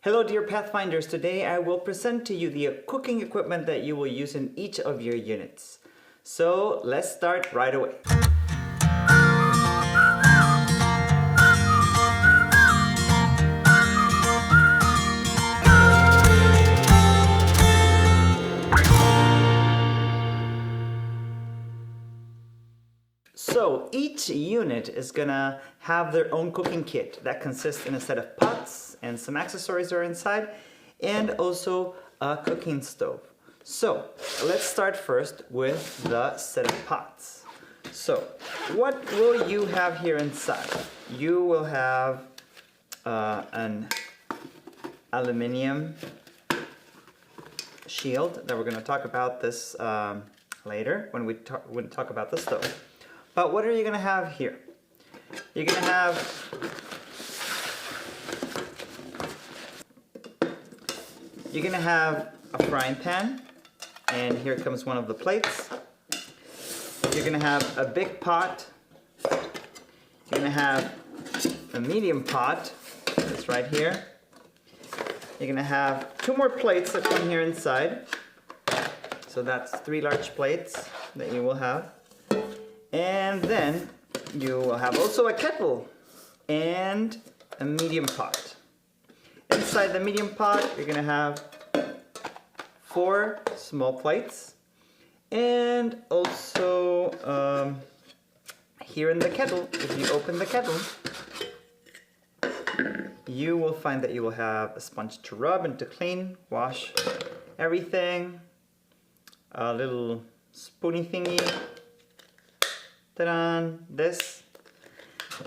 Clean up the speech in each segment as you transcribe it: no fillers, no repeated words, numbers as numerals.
Hello dear Pathfinders, today I will present to you the cooking equipment that you will use in each of your units. So let's start right away. So each unit is gonna have their own cooking kit that consists in a set of pots and some accessories are inside, and also a cooking stove. So let's start first with the set of pots. So what will you have here inside? You will have an aluminum shield that we're going to talk about this later when we talk about the stove. But what are you going to have here? You're going to have a frying pan, and here comes one of the plates. You're going to have a big pot. You're going to have a medium pot that's right here. You're going to have two more plates that come here inside. So that's 3 large plates that you will have. And then you will have also a kettle and a medium pot. Inside the medium pot, you're going to have 4 small plates. And also here in the kettle, if you open the kettle, you will find that you will have a sponge to rub and to clean, wash everything, a little spoony thingy, ta-da, this,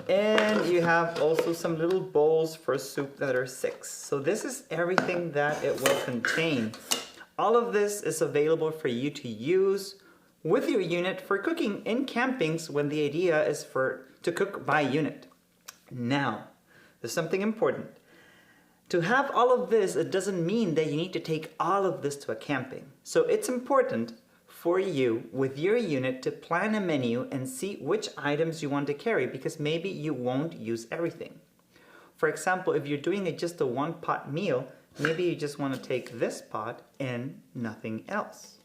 and you have also some little bowls for soup that are 6. So this is everything that it will contain. All of this is available for you to use with your unit for cooking in campings when the idea is to cook by unit. Now, there's something important. To have all of this, it doesn't mean that you need to take all of this to a camping. So it's important for you with your unit to plan a menu and see which items you want to carry, because maybe you won't use everything. For example, if you're doing just a 1-pot meal, maybe you just want to take this pot and nothing else,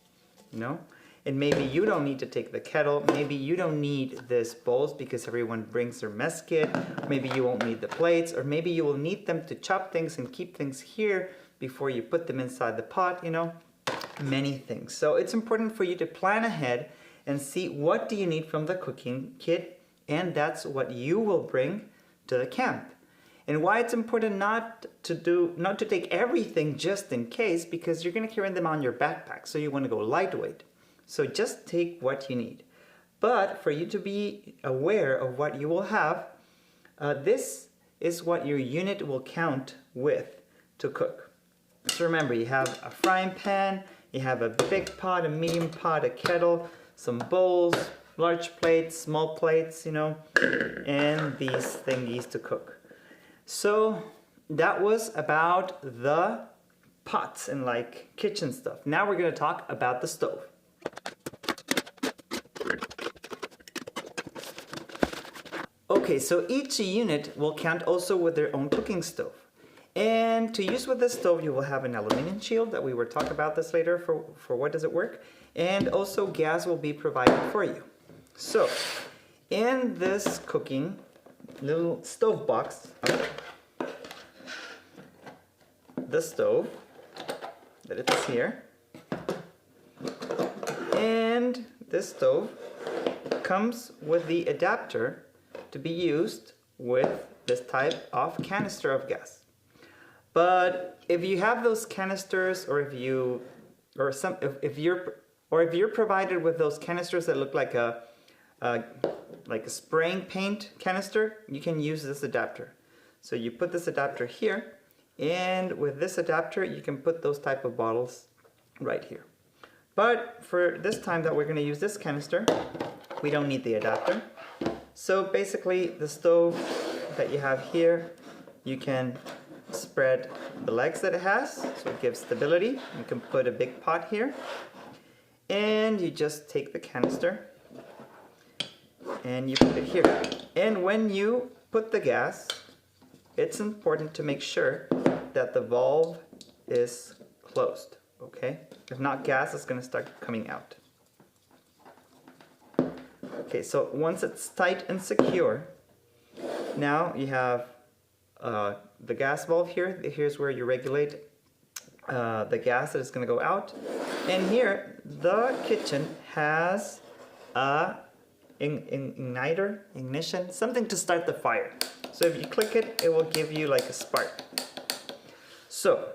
you know? And maybe you don't need to take the kettle, maybe you don't need this bowls because everyone brings their mess kit, maybe you won't need the plates, or maybe you will need them to chop things and keep things here before you put them inside the pot, you know? Many things. So it's important for you to plan ahead and see what do you need from the cooking kit, and that's what you will bring to the camp. And why it's important not to take everything just in case, because you're going to carry them on your backpack, so you want to go lightweight. So just take what you need. But for you to be aware of what you will have, this is what your unit will count with to cook. So remember, you have a frying pan, you have a big pot, a medium pot, a kettle, some bowls, large plates, small plates, you know, and these thingies to cook. So that was about the pots and like kitchen stuff. Now we're going to talk about the stove. Okay, so each unit will count also with their own cooking stove. And to use with this stove, you will have an aluminum shield that we will talk about this later for what does it work. And also gas will be provided for you. So in this cooking little stove box, the stove that it is here, and this stove comes with the adapter to be used with this type of canister of gas. But if you have those canisters, or if you're provided with those canisters that look like a spraying paint canister, you can use this adapter. So you put this adapter here, and with this adapter you can put those type of bottles right here. But for this time that we're going to use this canister, we don't need the adapter. So basically the stove that you have here, you can spread the legs that it has, so it gives stability. You can put a big pot here, and you just take the canister and you put it here. And when you put the gas, it's important to make sure that the valve is closed, okay? If not, gas is gonna start coming out. Okay, so once it's tight and secure, now you have the gas valve here. Here's where you regulate the gas that is gonna go out. And here, the kitchen has a ignition, something to start the fire. So if you click it, it will give you like a spark. So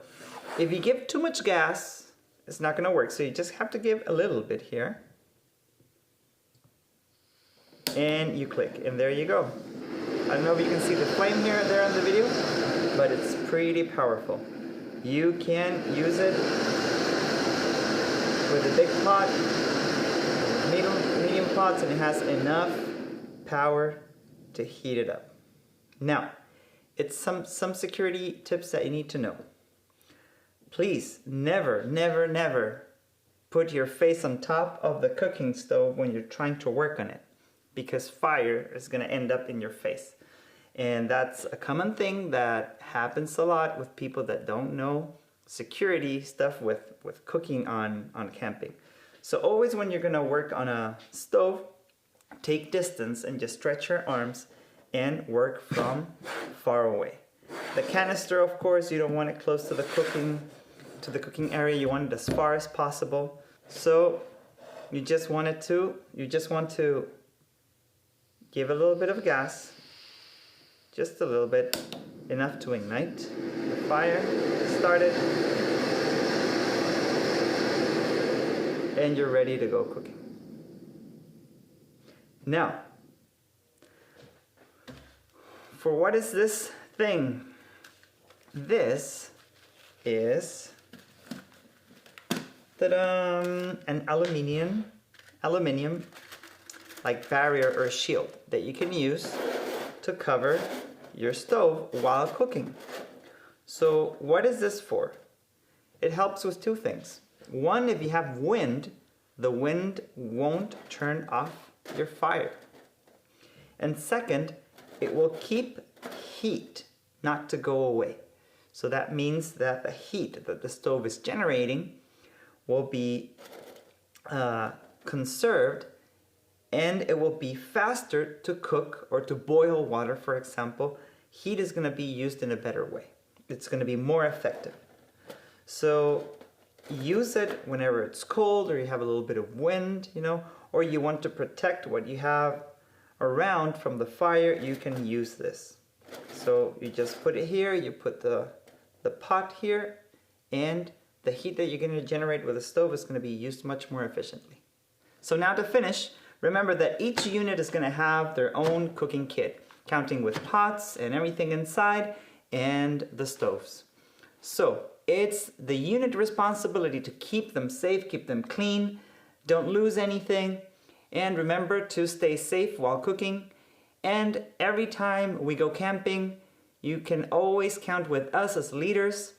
if you give too much gas, it's not gonna work. So you just have to give a little bit here. And you click, and there you go. I don't know if you can see the flame here and there on the video, but it's pretty powerful. You can use it with a big pot, medium pots, and it has enough power to heat it up. Now, it's some security tips that you need to know. Please never, never, never put your face on top of the cooking stove when you're trying to work on it, because fire is going to end up in your face. And that's a common thing that happens a lot with people that don't know security stuff with cooking on camping. So always when you're going to work on a stove, take distance and just stretch your arms and work from far away. The canister, of course, you don't want it close to the cooking area. You want it as far as possible. So you just want to give a little bit of gas, just a little bit, enough to ignite the fire, start it, and you're ready to go cooking. Now, for what is this thing? This is an aluminium like barrier or shield that you can use to cover your stove while cooking. So what is this for? It helps with two things. One, if you have wind, the wind won't turn off your fire. And second, it will keep heat not to go away. So that means that the heat that the stove is generating will be conserved, and it will be faster to cook or to boil water, for example. Heat is going to be used in a better way. It's going to be more effective. So use it whenever it's cold or you have a little bit of wind, or you want to protect what you have around from the fire, you can use this. So you just put it here, you put the pot here, and the heat that you're going to generate with the stove is going to be used much more efficiently. So now to finish, remember that each unit is going to have their own cooking kit, counting with pots and everything inside and the stoves. So it's the unit responsibility to keep them safe, keep them clean, don't lose anything, and remember to stay safe while cooking. And every time we go camping, you can always count with us as leaders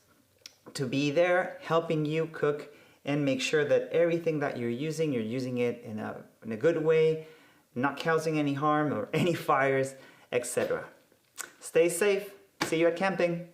to be there helping you cook and make sure that everything that you're using it in a good way, not causing any harm or any fires, etc. Stay safe. See you at camping.